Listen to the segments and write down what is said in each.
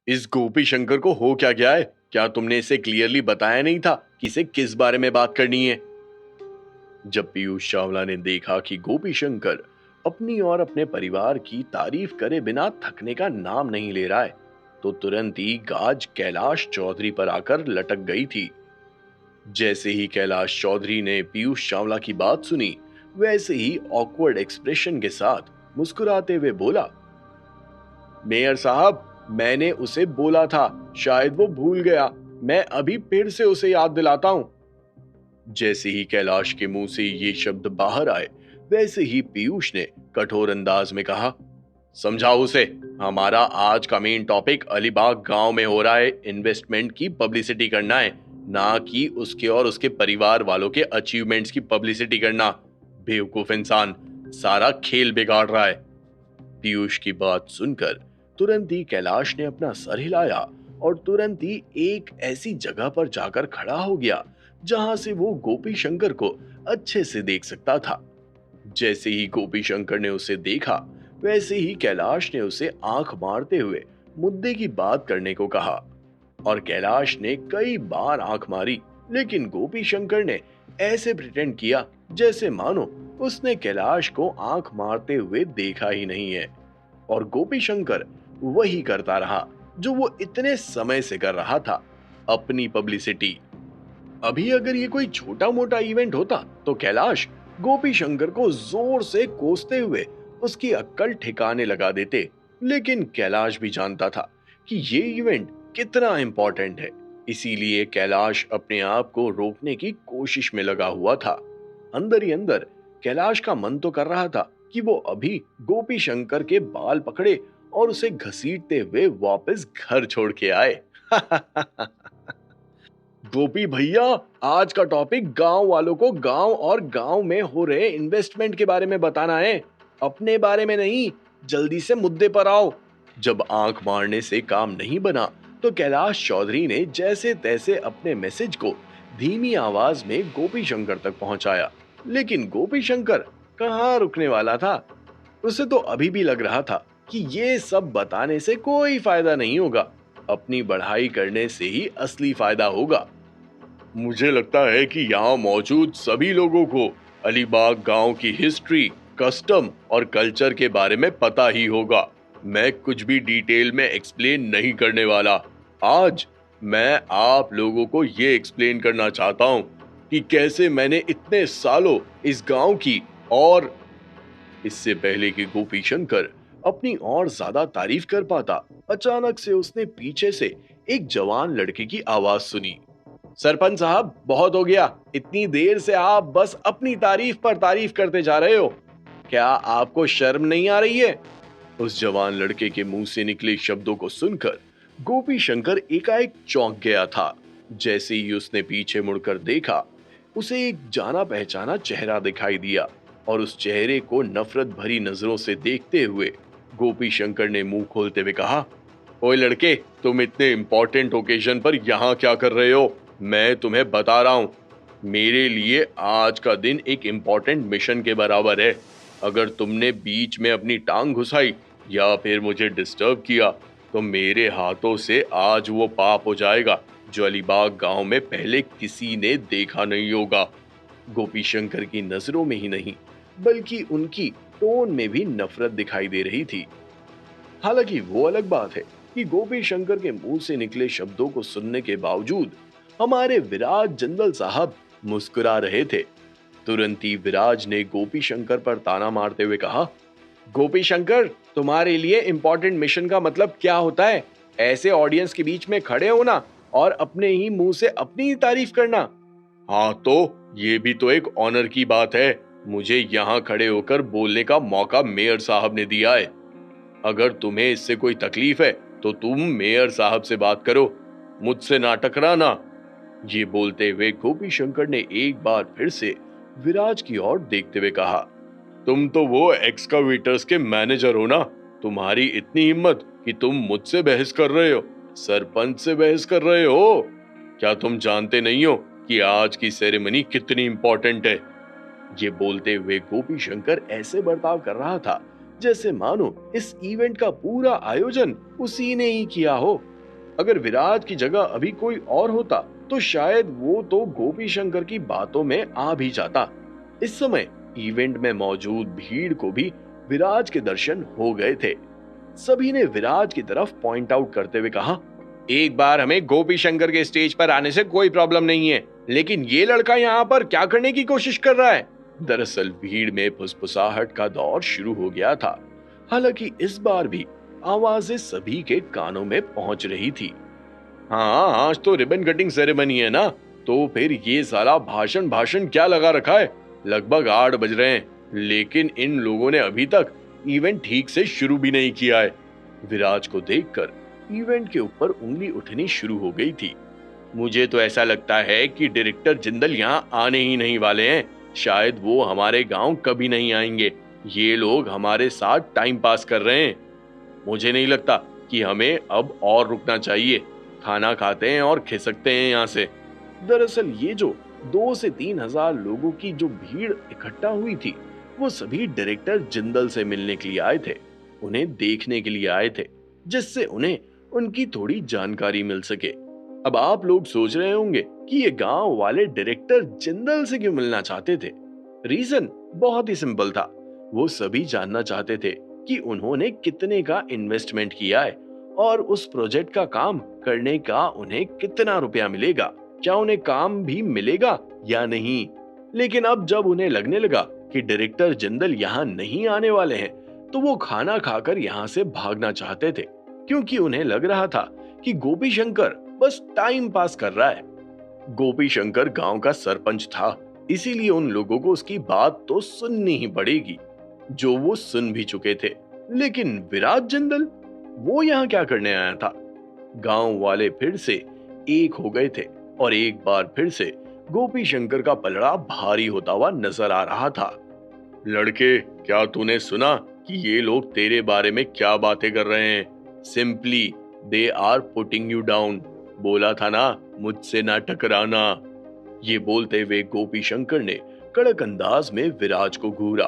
इस गोपी शंकर को हो क्या गया है? क्या तुमने इसे क्लियरली बताया नहीं था कि इसे किस बारे में बात करनी है? जब पीयूष चावला ने देखा कि गोपी शंकर अपनी और अपने परिवार की तारीफ करे बिना थकने का नाम नहीं ले रहा है, तो तुरंत ही गाज कैलाश चौधरी पर आकर लटक गई थी। जैसे ही कैलाश चौधरी ने पीयूष चावला की बात सुनी, वैसे ही ऑकवर्ड एक्सप्रेशन के साथ मुस्कुराते हुए बोला, मेयर साहब, मैंने उसे बोला था, शायद वो भूल गया। मैं अभी फिर से उसे याद दिलाता हूं। जैसे ही कैलाश के मुंह से ये शब्द बाहर आए, वैसे ही पीयूष ने कठोर अंदाज में कहा, समझाओ उसे। हमारा आज का मेन टॉपिक अलीबाग गांव में हो रहा है इन्वेस्टमेंट की पब्लिसिटी करना है, ना कि उसके और उसके परिवार वालों के अचीवमेंट्स की पब्लिसिटी करना। बेवकूफ इंसान, सारा खेल बिगाड़ रहा है। पीयूष की बात सुनकर तुरंत ही कैलाश ने अपना सर हिलाया और तुरंत ही एक ऐसी जगह पर जाकर खड़ा हो गया जहां से वो गोपी शंकर को अच्छे से देख सकता था। जैसे ही गोपी शंकर ने उसे देखा, वैसे ही कैलाश ने उसे आंख मारते हुए मुद्दे की बात करने को कहा और कैलाश ने कई बार आंख मारी, लेकिन गोपी शंकर ने ऐसे प्रिटेंड किया जैसे मानो उसने कैलाश को आंख मारते हुए देखा ही नहीं है। और गोपी शंकर वही करता रहा जो वो इतने समय से कर रहा था, अपनी पब्लिसिटी। अभी अगर ये कोई छोटा मोटा इवेंट होता तो कैलाश गोपी शंकर को जोर से कोसते हुए उसकी अक्कल ठिकाने लगा देते, लेकिन कैलाश भी जानता था कि ये इवेंट कितना इंपॉर्टेंट है। इसीलिए कैलाश अपने आप को रोकने की कोशिश में लगा हुआ था। अंदर ही अंदर कैलाश का मन तो कर रहा था कि वो अभी गोपी शंकर के बाल पकड़े और उसे घसीटते हुए वापस घर छोड़ के आए। गोपी भैया, आज का टॉपिक गांव वालों को गांव और गांव में हो रहे इन्वेस्टमेंट के बारे में बताना है, अपने बारे में नहीं। जल्दी से मुद्दे पर आओ। जब आंख मारने से काम नहीं बना, तो कैलाश चौधरी ने जैसे तैसे अपने मैसेज को धीमी आवाज में गोपी शंकर तक पहुंचाया। लेकिन गोपी शंकर कहाँ रुकने वाला था। उसे तो अभी भी लग रहा था कि ये सब बताने से कोई फायदा नहीं होगा, अपनी बढ़ाई करने से ही असली फायदा होगा। मुझे लगता है कि यहाँ मौजूद सभी लोगों को अलीबाग गांव की हिस्ट्री, कस्टम और कल्चर के बारे में पता ही होगा। मैं कुछ भी डिटेल में एक्सप्लेन नहीं करने वाला। आज मैं आप लोगों को ये एक्सप्लेन करना चाहता हूँ कि कैसे मैंने इतने सालों इस गांव की और इससे पहले कि गोपी शंकर अपनी और ज्यादा तारीफ कर पाता, अचानक से उसने पीछे से एक जवान लड़के की आवाज सुनी। सरपंच साहब, बहुत हो गया। इतनी देर से आप बस अपनी तारीफ पर तारीफ करते जा रहे हो। क्या आपको शर्म नहीं आ रही है? उस जवान लड़के के मुंह से निकले शब्दों को सुनकर गोपी शंकर एकाएक चौंक गया था। जैसे ही उसने पीछे मुड़कर देखा, उसे एक जाना पहचाना चेहरा दिखाई दिया और उस चेहरे को नफरत भरी नजरों से देखते हुए गोपी शंकर ने मुंह खोलते हुए कहा, ओए लड़के, तुम इतने इंपॉर्टेंट ओकेजन पर यहाँ क्या कर रहे हो? मैं तुम्हें बता रहा हूँ, मेरे लिए आज का दिन एक इंपॉर्टेंट मिशन के बराबर है। अगर तुमने बीच में अपनी टांग घुसाई या फिर मुझे डिस्टर्ब किया, तो मेरे हाथों से आज वो पाप हो जाएगा जो अलीबाग गांव में पहले किसी ने देखा नहीं होगा। गोपी शंकर की नजरों में ही नहीं, बल्कि उनकी टोन में भी नफरत दिखाई दे रही थी। हालांकि वो अलग बात है कि गोपी शंकर के मुंह से निकले शब्दों को सुनने के बावजूद हमारे विराज जनरल साहब मुस्कुरा रहे थे। तुरंत ही विराज ने गोपी शंकर पर ताना मारते हुए कहा, गोपी शंकर, तुम्हारे लिए इंपॉर्टेंट मिशन का मतलब क्या होता है? ऐसे ऑडियंस के बीच में खड़े होना और अपने ही मुंह से अपनी ही तारीफ करना। हाँ, तो ये भी तो एक ऑनर की बात है। मुझे यहाँ खड़े होकर बोलने का मौका मेयर साहब ने दिया है। अगर तुम्हें इससे कोई तकलीफ है तो तुम मेयर साहब से बात करो, मुझसे ना टकराना। ये बोलते हुए गोपी शंकर ने एक बार फिर से विराज की ओर देखते हुए कहा, तुम तो वो एक्सकावेटर्स के मैनेजर हो ना? तुम्हारी इतनी हिम्मत कि तुम मुझसे बहस कर रहे हो, सरपंच से बहस कर रहे हो? क्या तुम जानते नहीं हो कि आज की सेरेमनी कितनी इंपॉर्टेंट है? ये बोलते हुए गोपी शंकर ऐसे बर्ताव कर रहा था जैसे मानो इस इवेंट का पूरा आयोजन उसी ने ही किया हो अगर विराज की जगह अभी कोई और होता तो शायद वो तो गोपी शंकर की बातों में आ भी जाता। इस समय इवेंट में मौजूद भीड़ को भी विराज के दर्शन हो गए थे। सभी ने विराज की तरफ पॉइंट आउट करते हुए कहा, एक बार हमें गोपी शंकर के स्टेज पर आने से कोई प्रॉब्लम नहीं है, लेकिन ये लड़का यहाँ पर क्या करने की कोशिश कर रहा है? दरअसल भीड़ में फुसफुसाहट का दौर शुरू हो गया था। हालांकि इस बार भी आवाजें सभी के कानों में पहुंच रही थी। हाँ, आज तो रिबन कटिंग सेरेमनी है ना, तो फिर ये सारा भाषण भाषण क्या लगा रखा है? लगभग 8 बज रहे हैं, लेकिन इन लोगों ने अभी तक इवेंट ठीक से शुरू भी नहीं किया है। विराज को देखकर इवेंट के ऊपर उंगली उठनी शुरू हो गई थी। मुझे तो ऐसा लगता है कि डायरेक्टर जिंदल यहाँ आने ही नहीं वाले हैं। शायद वो हमारे गांव कभी नहीं आएंगे। ये लोग हमारे साथ टाइम पास कर रहे हैं। मुझे नहीं लगता कि हमें अब और रुकना चाहिए। खाना खाते हैं और खिसकते हैं यहाँ से। दरअसल ये जो 2 से 3 हजार लोगों की जो भीड़ इकट्ठा हुई थी, वो सभी डायरेक्टर जिंदल से मिलने के लिए आए थे। उन्हें देखने के लिए आए थे, जिससे उन्हें उनकी थोड़ी जानकारी मिल सके। अब आप लोग सोच रहे होंगे कि ये गांव वाले डायरेक्टर जिंदल से क्यों मिलना चाहते थे। रीजन बहुत ही सिंपल था। वो सभी जानना चाहते थे कि उन्होंने कितने का इन्वेस्टमेंट किया है और उस प्रोजेक्ट का काम करने का उन्हें कितना रुपया मिलेगा, क्या उन्हें काम भी मिलेगा या नहीं। लेकिन अब जब उन्हें लगने लगा कि डायरेक्टर जिंदल यहाँ नहीं आने वाले हैं, तो वो खाना खाकर यहाँ से भागना चाहते थे, क्योंकि उन्हें लग रहा था कि गोपी शंकर बस टाइम पास कर रहा है। गोपी शंकर गांव का सरपंच था, इसीलिए उन लोगों को उसकी बात तो सुननी ही पड़ेगी, जो वो सुन भी चुके थे। लेकिन विराज जिंदल, वो यहाँ क्या करने आया था? गांव वाले फिर से एक हो गए थे और एक बार फिर से गोपी शंकर का पलड़ा भारी होता हुआ नजर आ रहा था। लड़के, क्या तूने सुना कि ये लोग तेरे बारे में क्या बातें कर रहे हैं? Simply they are putting you down. बोला था ना, मुझसे ना टकराना। ये बोलते हुए गोपी शंकर ने कड़क अंदाज में विराज को घूरा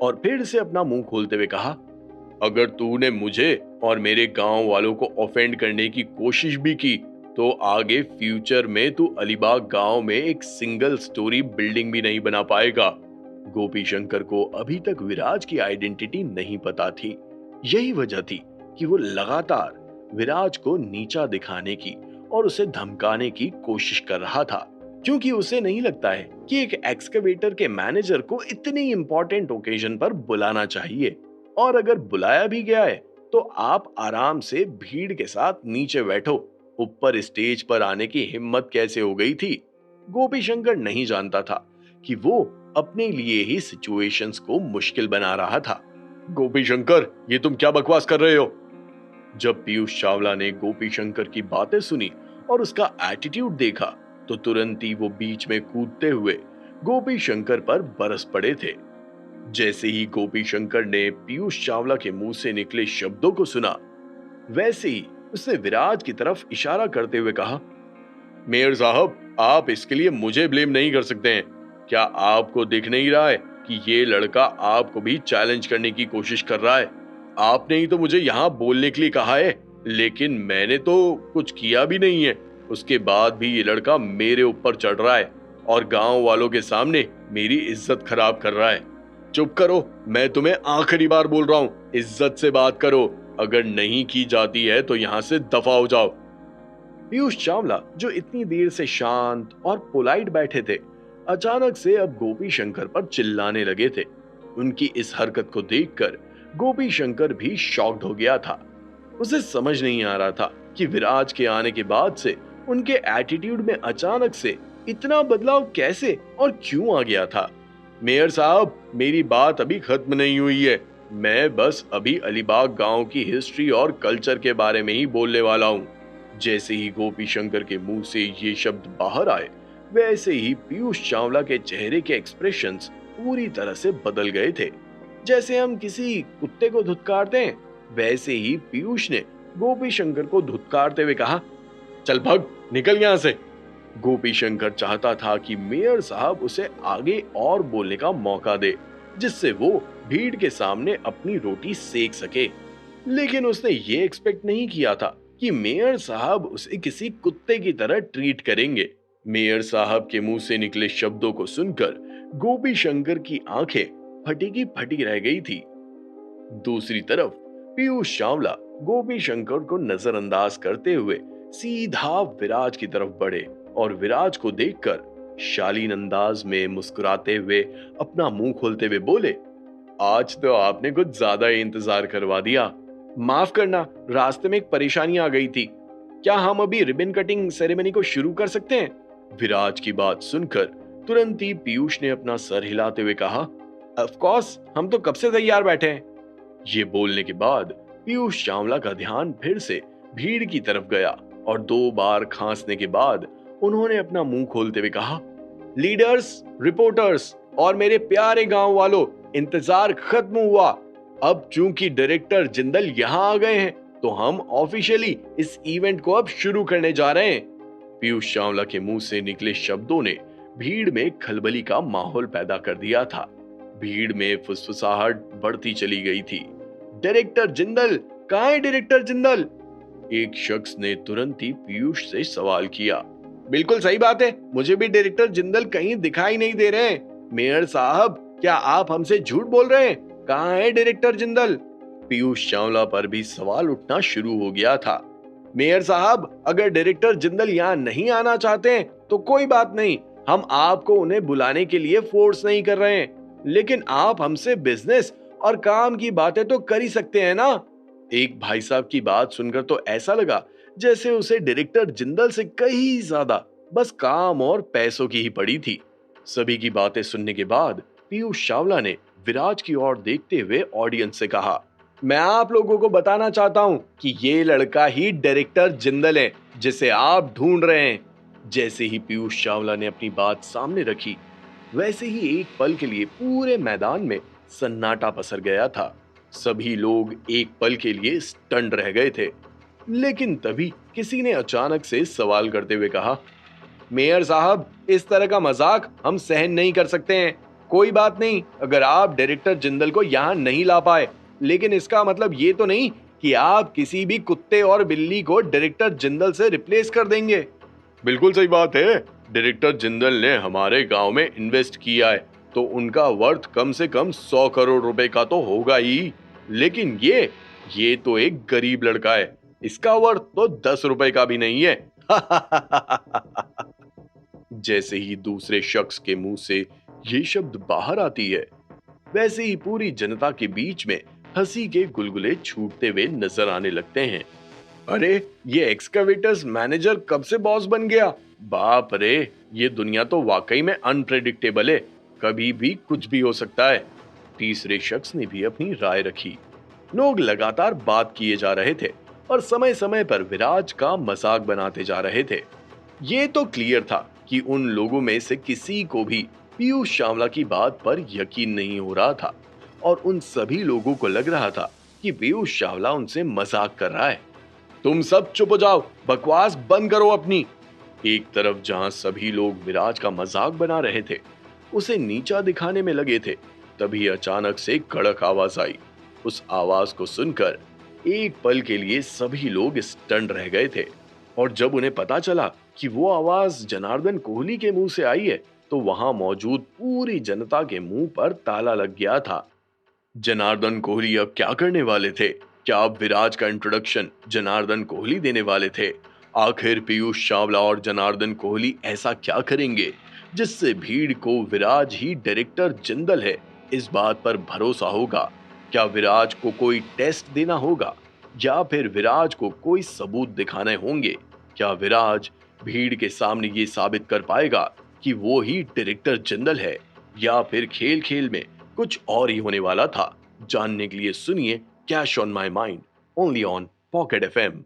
और फिर से अपना मुंह खोलते हुए कहा, अगर तूने मुझे और मेरे गांव वालों को ऑफेंड करने की कोशिश भी की, तो आगे फ्यूचर में तू अलीबाग गांव में एक सिंगल स्टोरी बिल्डिंग भी नहीं बना पाएगा। गोपी शंकर को अभी तक विराज की आइडेंटिटी नहीं पता थी। यही वजह थी कि वो लगातार विराज को नीचा दिखाने की और उसे धमकाने की कोशिश कर रहा था, क्योंकि उसे नहीं लगता है कि एक एक्सकवेटर के मैनेजर को इतनी इंपॉर्टेंट ओकेजन पर बुलाना चाहिए। और अगर बुलाया भी गया है तो आप आराम से भीड़ के साथ नीचे बैठो। ऊपर स्टेज पर आने की हिम्मत कैसे हो गई थी? गोपी शंकर नहीं जानता था कि वो अपने लिए ही सिचुएशंस को मुश्किल बना रहा था। गोपी शंकर, ये तुम क्या बकवास कर रहे हो? जब पीयूष चावला ने गोपी शंकर की बातें सुनी और उसका एटीट्यूड देखा, तो तुरंत ही वो बीच में कूदते हुए गोपी शंकर पर बरस पड़े थे। जैसे ही गोपी शंकर ने पीयूष चावला के मुंह से निकले शब्दों को सुना, वैसे ही उसने विराज की तरफ इशारा करते हुए कहा, मेयर साहब, आप इसके लिए मुझे ब्लेम नहीं कर सकते हैं। क्या आपको दिख नहीं रहा है कि ये लड़का आपको भी चैलेंज करने की कोशिश कर रहा है? आपने ही तो मुझे यहाँ बोलने के लिए कहा है, लेकिन मैंने तो कुछ किया भी नहीं है। उसके बाद भी ये लड़का मेरे ऊपर चढ़ रहा है और गांव वालों के सामने मेरी इज्जत खराब कर रहा है। चुप करो, मैं तुम्हें आखिरी बार बोल रहा हूँ, इज्जत से बात करो। अगर नहीं की जाती है तो यहाँ से दफा हो जाओ। पीयूष चावला, जो इतनी देर से शांत और पोलाइट बैठे थे, अचानक से अब गोपी शंकर पर चिल्लाने लगे थे। उनकी इस हरकत को देखकर गोपी शंकर भी शॉक्ड हो गया था। उसे समझ नहीं आ रहा था कि विराज के आने के बाद से उनके एटीट्यूड में अचानक से इतना बदलाव कैसे और क्यों आ गया था। मेयर साहब, मेरी बात अभी खत्म नहीं हुई है। मैं बस अभी अलीबाग गांव की हिस्ट्री और कल्चर के बारे में ही बोलने वाला हूँ। जैसे ही गोपी शंकर के मुंह से ये शब्द बाहर आए, वैसे ही पीयूष चावला के चेहरे के एक्सप्रेशंस पूरी तरह से बदल गए थे। जैसे हम किसी कुत्ते को धुतकारते हैं, वैसे ही पीयूष ने गोपी शंकर को धुतकारते हुए कहा, चल भाग, निकल यहाँ से। गोपी शंकर चाहता था कि मेयर साहब उसे आगे और बोलने का मौका दे, जिससे वो भीड़ के सामने अपनी रोटी सेक सके। लेकिन उसने ये एक्सपेक्ट नहीं किया था कि मेयर साहब उसे किसी कुत्ते की तरह ट्रीट करेंगे। मेयर साहब के मुंह से निकले शब्दों को सुनकर गोपी शंकर की आंखें फटी की फटी रह गई थी। दूसरी तरफ पीयूष चावला गोपी शंकर को नजरअंदाज करते हुए सीधा विराज की तरफ बढ़े और विराज को देखकर शालीन अंदाज में मुस्कुराते हुए अपना मुंह खोलते हुए बोले, आज तो आपने कुछ ज्यादा ही इंतजार करवा दिया। माफ करना, रास्ते में एक परेशानी आ गई थी। क्या हम अभी रिबन कटिंग सेरेमनी को शुरू कर सकते हैं? विराज की बात सुनकर तुरंत ही पीयूष ने अपना सर हिलाते हुए कहा, ऑफ कोर्स, हम तो कब से तैयार बैठे हैं। ये बोलने के बाद पीयूष चावला का ध्यान फिर से भीड़ की तरफ गया और 2 बार खांसने के बाद उन्होंने अपना मुंह खोलते हुए कहा, लीडर्स, रिपोर्टर्स और मेरे प्यारे गांव वालों, इंतजार खत्म हुआ। अब चूंकि डायरेक्टर जिंदल यहां आ गए हैं, तो हम ऑफिशियली इस इवेंट को अब शुरू करने जा रहे हैं। पीयूष चावला के मुंह से निकले शब्दों ने भीड़ में खलबली का माहौल पैदा कर दिया था। भीड़ में फुसफुसाहट बढ़ती चली गई थी। डायरेक्टर जिंदल, कहाँ है डायरेक्टर जिंदल? एक शख्स ने तुरंत ही पीयूष से सवाल किया। बिल्कुल सही बात है, मुझे भी डायरेक्टर जिंदल कहीं दिखाई नहीं दे रहे हैं। मेयर साहब, क्या आप हमसे झूठ बोल रहे हैं? कहाँ है डायरेक्टर जिंदल? पीयूष चावला पर भी सवाल उठना शुरू हो गया था। मेयर साहब, अगर डायरेक्टर जिंदल यहाँ नहीं आना चाहते हैं तो कोई बात नहीं, हम आपको उन्हें बुलाने के लिए फोर्स नहीं कर रहे हैं, लेकिन आप हमसे बिजनेस और काम की बातें तो कर ही सकते हैं ना। एक भाई साहब की बात सुनकर तो ऐसा लगा जैसे उसे डायरेक्टर जिंदल से कहीं ज्यादा बस काम और पैसों की ही पड़ी थी। सभी की बातें सुनने के बाद पीयूष चावला ने विराज की ओर देखते हुए ऑडियंस से कहा, मैं आप लोगों को बताना चाहता हूं कि ये लड़का ही डायरेक्टर जिंदल है जिसे आप ढूंढ रहे हैं। जैसे ही पीयूष चावला ने अपनी बात सामने रखी, वैसे ही एक पल के लिए पूरे मैदान में सन्नाटा पसर गया था। सभी लोग एक पल के लिए स्टंड रह गए थे। लेकिन तभी किसी ने अचानक से सवाल करते हुए कहा, मेयर साहब, इस तरह का मजाक हम सहन नहीं कर सकते हैं। कोई बात नहीं अगर आप डायरेक्टर जिंदल को यहाँ नहीं ला पाए, लेकिन इसका मतलब ये तो नहीं कि आप किसी भी कुत्ते और बिल्ली को डायरेक्टर जिंदल से रिप्लेस कर देंगे। बिल्कुल सही बात है, डायरेक्टर जिंदल ने हमारे गांव में इन्वेस्ट किया है, तो उनका वर्थ कम से कम 100 करोड़ रुपए का तो होगा ही। लेकिन ये तो एक गरीब लड़का है, इसका वर्थ तो 10 रुपए का भी नहीं है। जैसे ही दूसरे शख्स के मुंह से ये शब्द बाहर आती है, वैसे ही पूरी जनता के बीच में हंसी के गुलगुले छूटते हुए नजर आने लगते हैं। अरे, ये एक्सकैवेटर्स मैनेजर कब से बॉस बन गया? बाप रे, ये दुनिया तो वाकई में अनप्रेडिक्टेबल है, कभी भी कुछ भी हो सकता है। तीसरे शख्स ने भी अपनी राय रखी। लोग लगातार बात किए जा रहे थे और समय समय पर विराज का मजाक बनाते जा रहे थे। ये तो क्लियर था कि उन लोगों में से किसी को भी पीयूष चावला की बात पर यकीन नहीं हो रहा था और उन सभी लोगों को लग रहा था कि पीयूष चावला उनसे मजाक कर रहा है। तुम सब चुप हो जाओ, बकवास बंद करो अपनी। एक तरफ जहां सभी लोग विराज का मजाक बना रहे थे, उसे नीचा दिखाने में लगे थे, तभी अचानक से कड़क आवाज आई। उस आवाज को सुनकर एक पल के लिए सभी लोग स्टंड रह गए थे और जब उन्हें पता चला कि वो आवाज जनार्दन कोहली के मुंह से आई है, तो वहां मौजूद पूरी जनता के मुंह पर ताला लग गया था। जनार्दन कोहली अब क्या करने वाले थे? क्या अब विराज का इंट्रोडक्शन जनार्दन कोहली देने वाले थे? आखिर पीयूष चावला और जनार्दन कोहली ऐसा क्या करेंगे जिससे भीड़ को विराज ही डायरेक्टर जिंदल है इस बात पर भरोसा होगा? क्या विराज को कोई टेस्ट देना होगा या फिर विराज को कोई सबूत दिखाने होंगे? क्या विराज भीड़ के सामने ये साबित कर पाएगा कि वो ही डायरेक्टर जिंदल है, या फिर खेल खेल में कुछ और ही होने वाला था? जानने के लिए सुनिए cash on my mind, only on pocket FM.